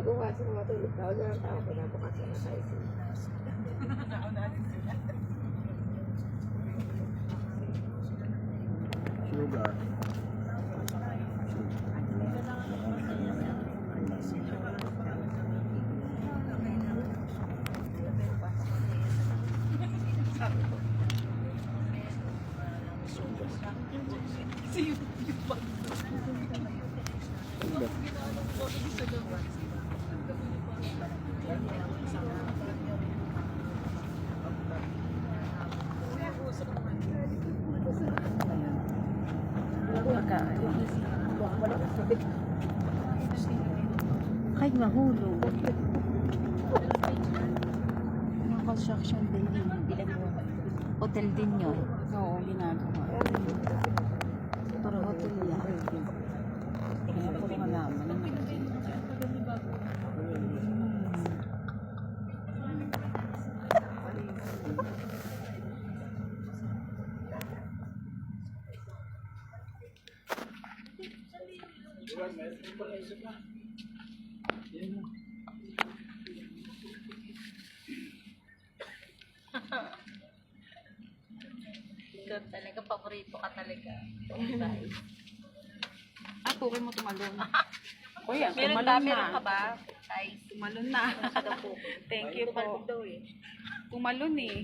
kinabukasan matulog daw na ang tao kinabukasan na tayo sila. Sugar. Kahit mahulog. Yung construction building, hotel din yun. Oo, ginagawa. Pero hotel yan. Kaya puro malaman. Ikaw talaga, paborito ka talaga. Pukin mo tumalon. O yan, Meron tumalon na. meron ka ba? Ay, Tumalon na. Thank you po. daw eh. Tumalon eh.